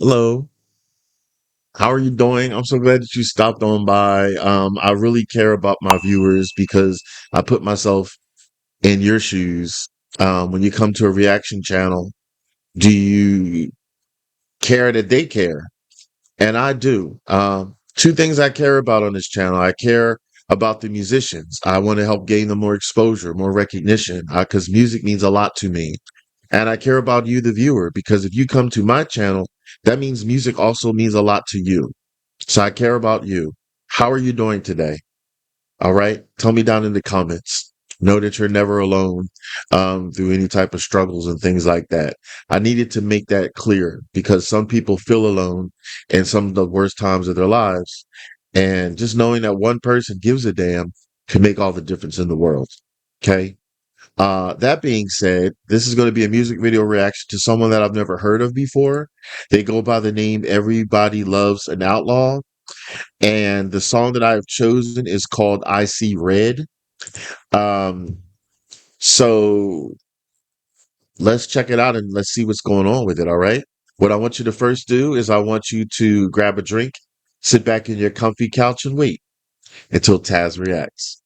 Hello. How are you doing? I'm so glad that you stopped on by. I really care about my viewers because I put myself in your shoes. When you come to a reaction channel, do you care that they care? And I do. Two things I care about on this channel. I care about the musicians. I want to help gain them more exposure, more recognition, because music means a lot to me. And I care about you, the viewer, because if you come to my channel, that means music also means a lot to you. So I care about you. How are you doing today? All right. Tell me down in the comments. Know that you're never alone through any type of struggles and things like that. I needed to make that clear because some people feel alone in some of the worst times of their lives. And just knowing that one person gives a damn can make all the difference in the world. Okay. That being said, this is going to be a music video reaction to someone that I've never heard of before. They go by the name Everybody Loves an Outlaw. And the song that I have chosen is called I See Red. Um, so let's check it out and let's see what's going on with it. All right. What I want you to first do is I want you to grab a drink, sit back in your comfy couch and wait until Taz reacts.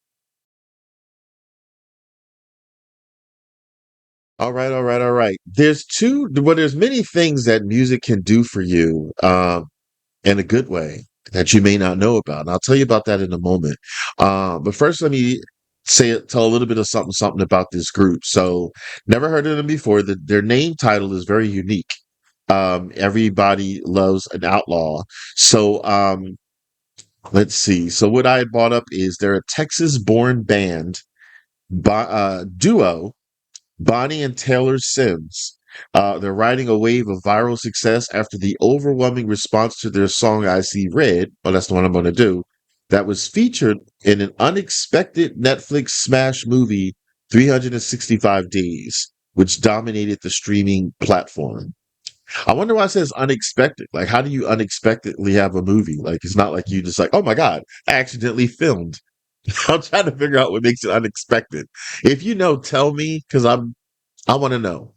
All right. All right. All right. There's many things that music can do for you. In a good way that you may not know about. And I'll tell you about that in a moment. But first, let me tell a little bit of something about this group. So, never heard of them before. Their name title is very unique. Everybody Loves an Outlaw. So, let's see. So, what I had brought up is they're a Texas-born band, duo Bonnie and Taylor Sims. They're riding a wave of viral success after the overwhelming response to their song I See Red. Well, that's the one I'm going to do. That was featured in an unexpected Netflix smash movie, 365 Days, which dominated the streaming platform. I wonder why it says unexpected. Like, how do you unexpectedly have a movie? Like, it's not like you just like, oh my God, I accidentally filmed. I'm trying to figure out what makes it unexpected. If you know, tell me because I want to know.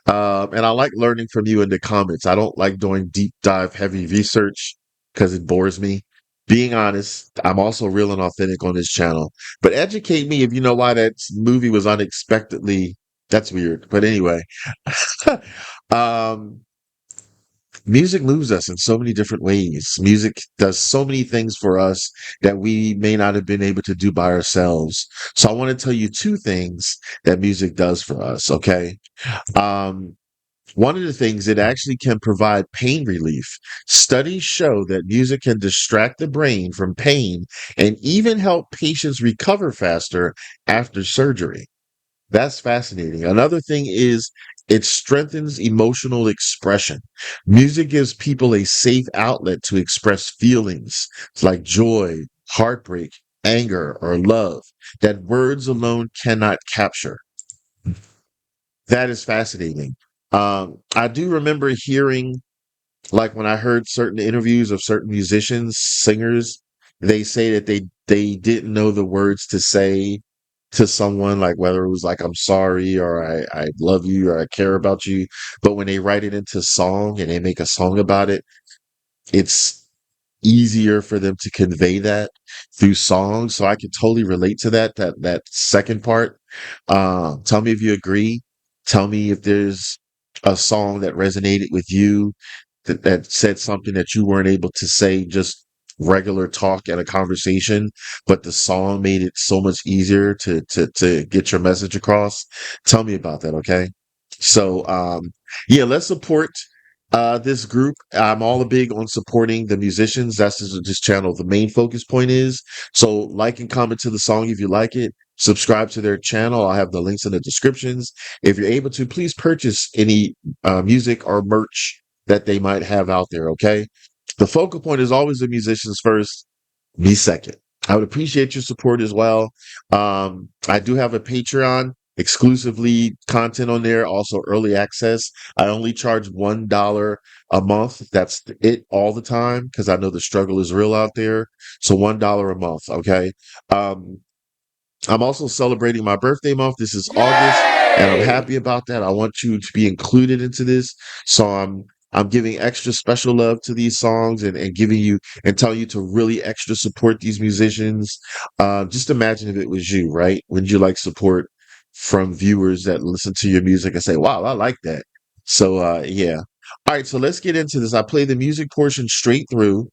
And I like learning from you in the comments. I don't like doing deep dive heavy research because it bores me. Being honest, I'm also real and authentic on this channel. But educate me if you know why that movie was unexpectedly. That's weird. But anyway, um, music moves us in so many different ways. Music does so many things for us that we may not have been able to do by ourselves. So I want to tell you two things that music does for us. Okay. Um, one of the things it actually can provide pain relief. Studies show that music can distract the brain from pain and even help patients recover faster after surgery. That's fascinating. Another thing is it strengthens emotional expression. Music gives people a safe outlet to express feelings like joy, heartbreak, anger, or love that words alone cannot capture. That is fascinating. I do remember hearing, like when I heard certain interviews of certain musicians, singers, they say that they didn't know the words to say to someone, like whether it was like I'm sorry or I love you or I care about you. But when they write it into song and they make a song about it, it's easier for them to convey that through songs. So I can totally relate to that second part. Tell me if you agree. Tell me if there's a song that resonated with you that said something that you weren't able to say just regular talk and a conversation, but the song made it so much easier to get your message across. Tell me about that, okay? So yeah, let's support this group. I'm all big on supporting the musicians. That's just this channel. The main focus point is. So like and comment to the song if you like it. Subscribe to their channel. I'll have the links in the descriptions. If you're able to, please purchase any music or merch that they might have out there. Okay. The focal point is always the musicians first, me second. I would appreciate your support as well. I do have a Patreon, exclusively content on there, also early access. I only charge $1 a month. That's it all the time because I know the struggle is real out there. So $1 a month. Okay. Um, I'm also celebrating my birthday month. This is August, and I'm Yay! happy about that. I want you to be included into this. So I'm I'm giving extra special love to these songs and giving you and telling you to really extra support these musicians. Just imagine if it was you, right? Would you like support from viewers that listen to your music and say, wow, I like that. So, yeah. All right. So let's get into this. I play the music portion straight through.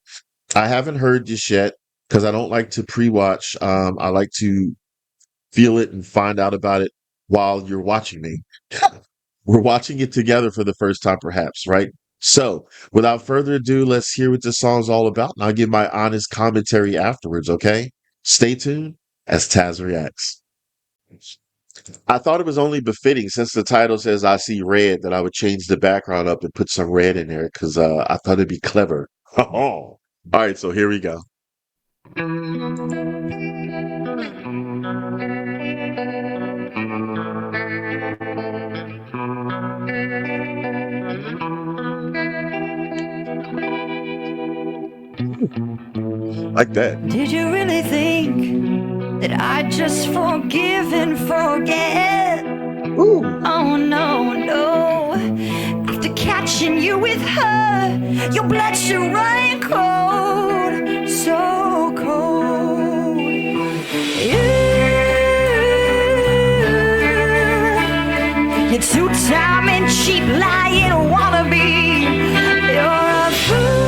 I haven't heard this yet because I don't like to pre-watch. I like to feel it and find out about it while you're watching me. We're watching it together for the first time, perhaps, right? So, without further ado, let's hear what this song's all about, and I'll give my honest commentary afterwards, okay? Stay tuned as Tazzz reacts. I thought it was only befitting, since the title says I see red, that I would change the background up and put some red in there because I thought it'd be clever. All right, so here we go. Like that. Did you really think that I'd just forgive and forget? Ooh. Oh no, no. After catching you with her, your blood should run cold, so cold. You're two-time and cheap lying wannabe. You're a fool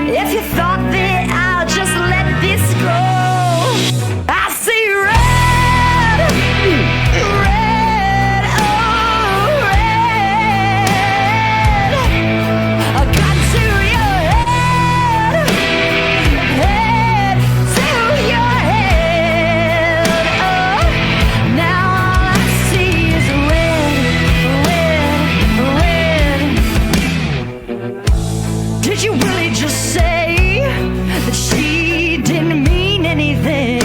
if you thought that I'll just let this go. I see red, red, oh red. I got to your head, head to your head. Oh, now all I see is red, red, red. Did you really just say that she didn't mean anything?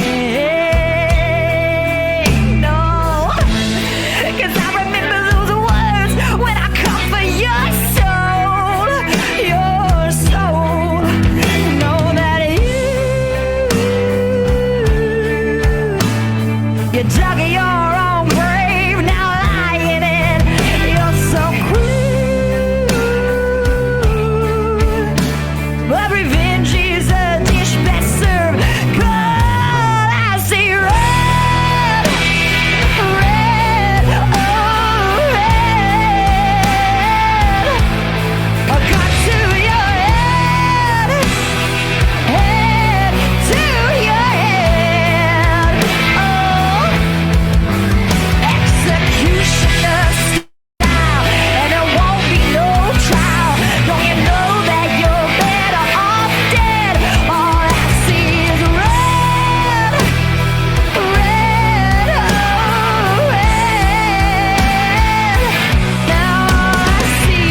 No, 'cause I remember those words when I come for your soul. Know that you dug your own grave, now lying in. You're so cruel. But revenge is a dish best served cold. I see red, red, oh red. I got to your head, head to your head. Oh, executioner style, and there won't be no trial. Don't you know that you're better off dead? All I see is red, red, oh red. Now all I see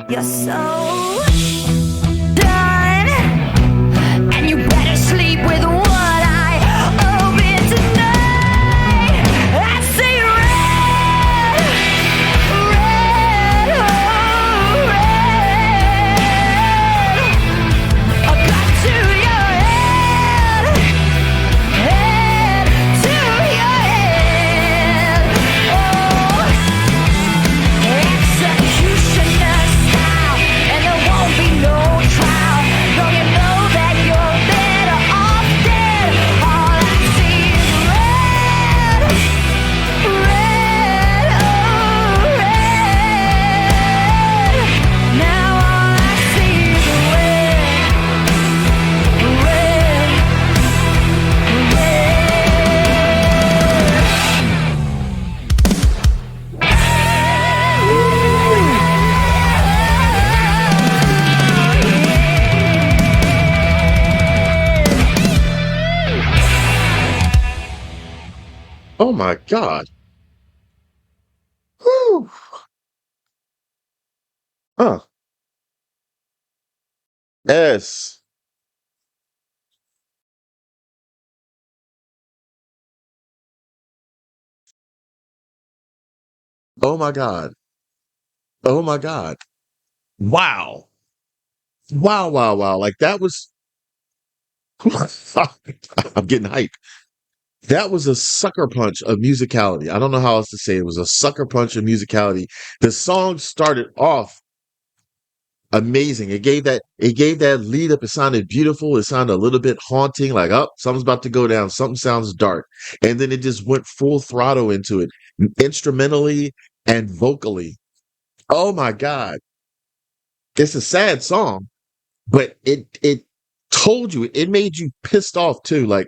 you're so done, and you better sleep with what I open tonight. I see red, red, oh red. I got to your head, head to your head. Oh, executioner style, and there won't be no trial. Don't you know that you're better off dead? All I see is red, red, oh red. Now all I see is red, Oh my God. Whew. Huh. Yes. Oh my God. Oh my God. Wow. Wow, wow, wow. Like that was I'm getting hyped. That was a sucker punch of musicality. I don't know how else to say it. It was a sucker punch of musicality. The song started off amazing. It gave that lead up. It sounded beautiful. It sounded a little bit haunting, like, oh, something's about to go down. Something sounds dark. And then it just went full throttle into it, instrumentally and vocally. Oh my God. It's a sad song, but it told you, it made you pissed off too. Like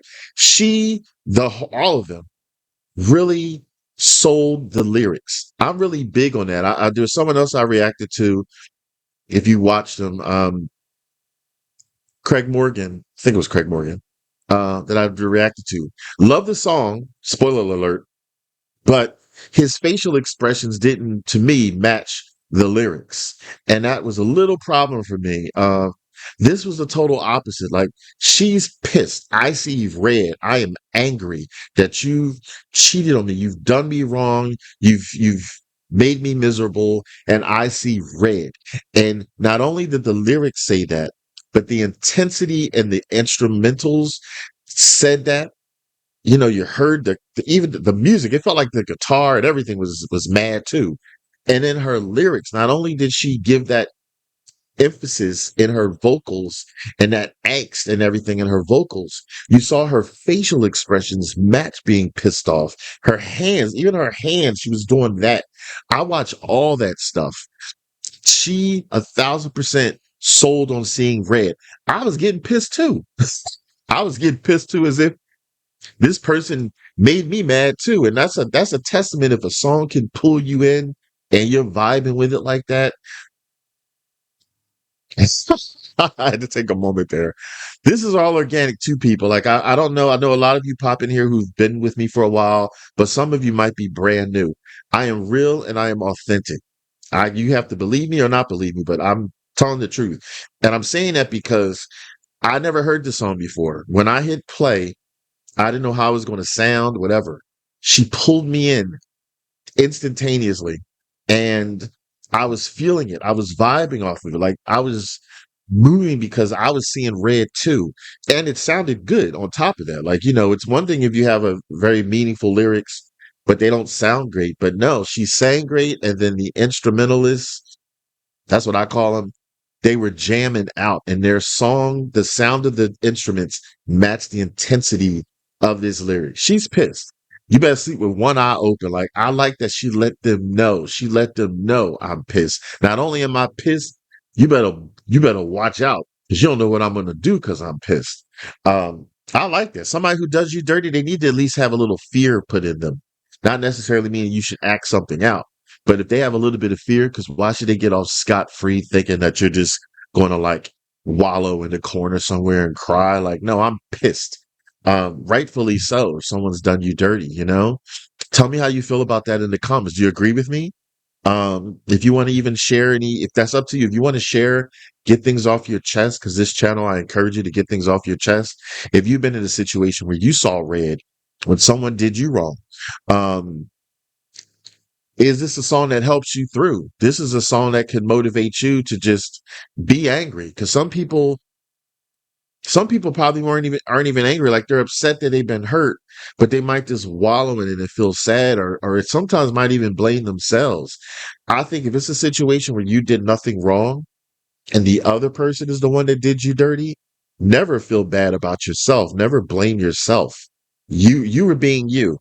all of them really sold the lyrics. I'm really big on that. There's someone else I reacted to. If you watched them, Craig Morgan, I think it was Craig Morgan, that I've reacted to. Love the song, spoiler alert, but his facial expressions didn't, to me, match the lyrics. And that was a little problem for me. This was the total opposite. Like, she's pissed. I see red. I am angry that you've cheated on me. You've done me wrong. You've made me miserable, and I see red. And not only did the lyrics say that, but the intensity and the instrumentals said that. You heard even the music. It felt like the guitar and everything was mad too. And in her lyrics, not only did she give that emphasis in her vocals and that angst and everything in her vocals, you saw her facial expressions match being pissed off. Her hands, even her hands, she was doing that. I watch all that stuff. She 1,000% sold on seeing red. I was getting pissed too. I was getting pissed too, as if this person made me mad too. And that's a testament. If a song can pull you in and you're vibing with it like that. I had to take a moment there. This is all organic too, people. Like, I don't know. I know a lot of you pop in here who've been with me for a while, but some of you might be brand new. I am real and I am authentic. You have to believe me or not believe me, but I'm telling the truth. And I'm saying that because I never heard this song before. When I hit play, I didn't know how it was going to sound, whatever. She pulled me in instantaneously, and I was feeling it. I was vibing off of it. Like, I was moving because I was seeing red too. And it sounded good on top of that. Like, it's one thing if you have a very meaningful lyrics, but they don't sound great. But no, she sang great. And then the instrumentalists, that's what I call them. They were jamming out, and their song, the sound of the instruments matched the intensity of this lyric. She's pissed. You better sleep with one eye open. Like, I like that she let them know. She let them know I'm pissed. Not only am I pissed, you better you better watch out because you don't know what I'm gonna do because I'm pissed. I like that. Somebody who does you dirty, they need to at least have a little fear put in them. Not necessarily meaning you should act something out. But if they have a little bit of fear, because why should they get off scot free thinking that you're just going to like wallow in the corner somewhere and cry? Like, no, I'm pissed. Rightfully so. If someone's done you dirty. Tell me how you feel about that in the comments. Do you agree with me? If you want to even share if that's up to you, if you want to share, get things off your chest, because this channel, I encourage you to get things off your chest. If you've been in a situation where you saw red when someone did you wrong, um, is this a song that helps you through? This is a song that can motivate you to just be angry. Because some people probably aren't even angry. Like, they're upset that they've been hurt, but they might just wallow in it and feel sad, or it sometimes might even blame themselves. I think if it's a situation where you did nothing wrong and the other person is the one that did you dirty, never feel bad about yourself. Never blame yourself. You were being you.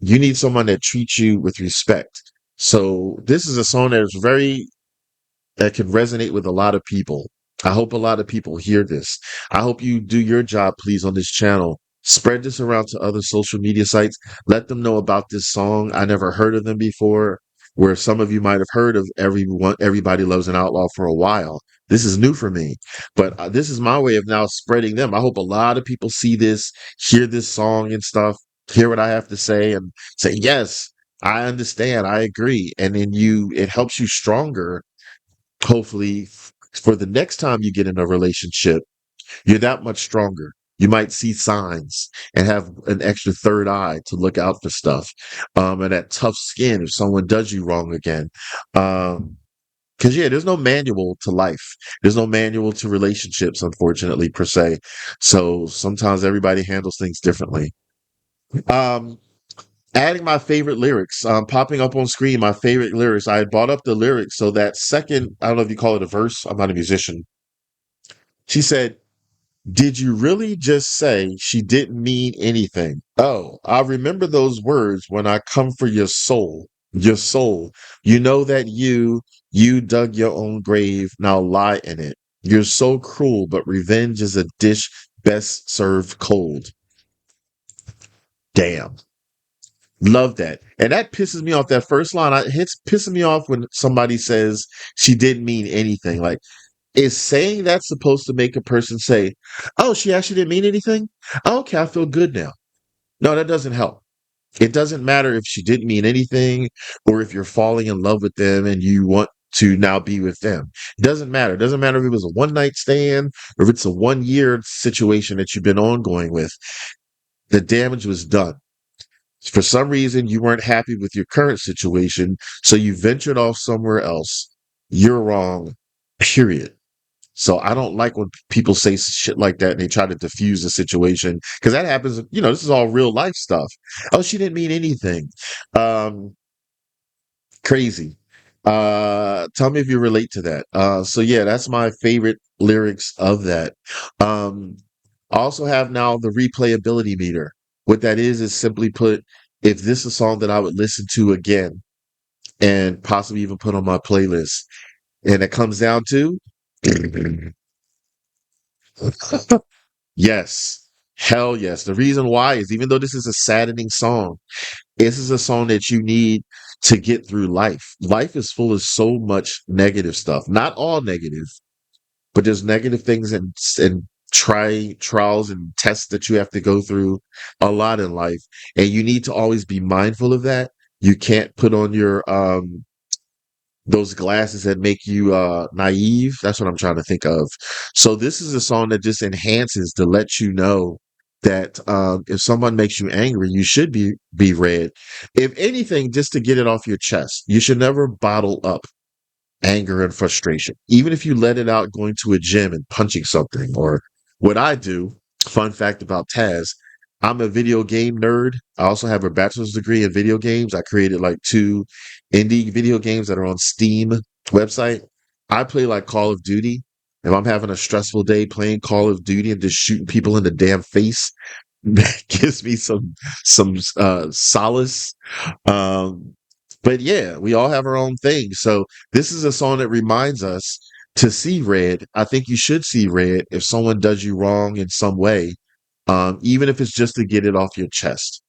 You need someone that treats you with respect. So this is a song that can resonate with a lot of people. I hope a lot of people hear this. I hope you do your job, please, on this channel. Spread this around to other social media sites. Let them know about this song. I never heard of them before, where some of you might have heard of Everybody Loves an Outlaw for a while. This is new for me, but this is my way of now spreading them. I hope a lot of people see this, hear this song and stuff, hear what I have to say and say, yes, I understand. I agree. And then it helps you stronger, hopefully, For the next time you get in a relationship, you're that much stronger. You might see signs and have an extra third eye to look out for stuff. And that tough skin if someone does you wrong again. Cause yeah, there's no manual to life. There's no manual to relationships, unfortunately, per se. So sometimes everybody handles things differently. Um, Adding my favorite lyrics, popping up on screen, my favorite lyrics. I had brought up the lyrics. So that second, I don't know if you call it a verse. I'm not a musician. She said, "Did you really just say she didn't mean anything? Oh, I remember those words when I come for your soul. Your soul. You know that you dug your own grave. Now lie in it. You're so cruel, but revenge is a dish best served cold." Damn. Love that. And that pisses me off. That first line, it's pissing me off when somebody says she didn't mean anything. Like, is saying that's supposed to make a person say, "Oh, she actually didn't mean anything? Oh, okay, I feel good now." No, that doesn't help. It doesn't matter if she didn't mean anything or if you're falling in love with them and you want to now be with them. It doesn't matter. It doesn't matter if it was a one night stand or if it's a 1 year situation that you've been ongoing with. The damage was done. For some reason, you weren't happy with your current situation, so you ventured off somewhere else. You're wrong, period. So I don't like when people say shit like that and they try to diffuse the situation because that happens. This is all real life stuff. Oh, she didn't mean anything. Um, Crazy. Tell me if you relate to that. So yeah, that's my favorite lyrics of that. Um, I also have now the replayability meter. What that is simply put, if this is a song that I would listen to again and possibly even put on my playlist, and it comes down to yes. Hell yes. The reason why is even though this is a saddening song, this is a song that you need to get through life. Life is full of so much negative stuff. Not all negative, but there's negative things and trials and tests that you have to go through a lot in life. And you need to always be mindful of that. You can't put on your those glasses that make you naive. That's what I'm trying to think of. So this is a song that just enhances to let you know that if someone makes you angry, you should be read. If anything, just to get it off your chest. You should never bottle up anger and frustration, even if you let it out going to a gym and punching something. Or what I do, fun fact about Tazzz, I'm a video game nerd. I also have a bachelor's degree in video games. I created like 2 indie video games that are on Steam website. I play like Call of Duty. If I'm having a stressful day playing Call of Duty and just shooting people in the damn face, that gives me some solace. Um, but yeah, we all have our own thing. So this is a song that reminds us to see red. I think you should see red if someone does you wrong in some way, even if it's just to get it off your chest.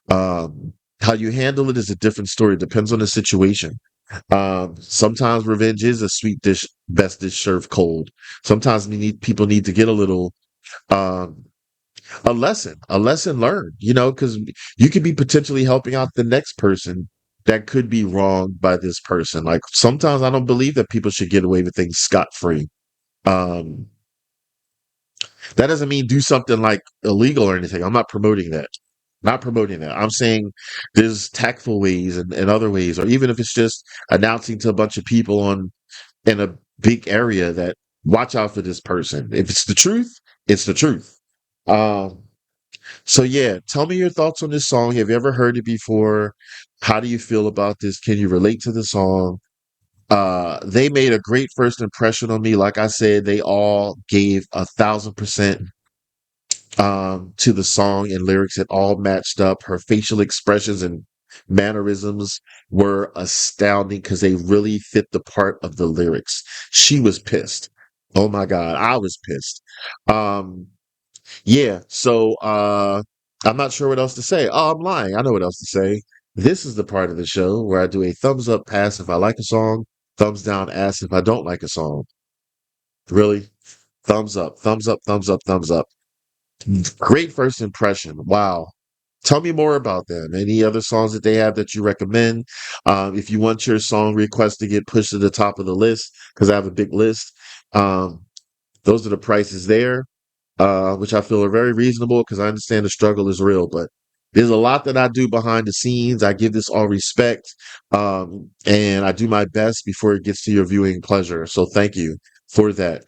How you handle it is a different story. It depends on the situation. Sometimes revenge is a sweet dish, best dish served cold. Sometimes people need to get um, a lesson learned, because you could be potentially helping out the next person that could be wronged by this person. Like sometimes I don't believe that people should get away with things scot free. Um, that doesn't mean do something like illegal or anything. I'm not promoting that. Not promoting that. I'm saying there's tactful ways and other ways, or even if it's just announcing to a bunch of people in a big area that watch out for this person. If it's the truth, it's the truth. Um, So yeah, tell me your thoughts on this song. Have you ever heard it before? How do you feel about this? Can you relate to the song? They made a great first impression on me. Like I said, they all gave 1,000% to the song and lyrics. It all matched up. Her facial expressions and mannerisms were astounding because they really fit the part of the lyrics. She was pissed. Oh my God, I was pissed. Um, yeah, so I'm not sure what else to say. Oh, I'm lying. I know what else to say. This is the part of the show where I do a thumbs up pass if I like a song, thumbs down ass if I don't like a song. Really? Thumbs up, thumbs up, thumbs up, thumbs up. Great first impression. Wow. Tell me more about them. Any other songs that they have that you recommend? If you want your song request to get pushed to the top of the list, because I have a big list, Um, those are the prices there, which I feel are very reasonable because I understand the struggle is real, but there's a lot that I do behind the scenes. I give this all respect, and I do my best before it gets to your viewing pleasure. So thank you for that.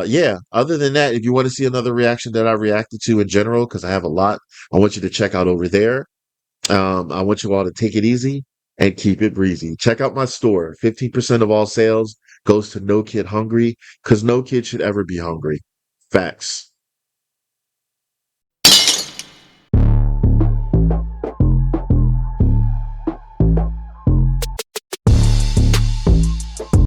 Yeah, other than that, if you want to see another reaction that I reacted to in general, because I have a lot, I want you to check out over there. I want you all to take it easy and keep it breezy. Check out my store. 15% of all sales goes to No Kid Hungry because no kid should ever be hungry. Facts.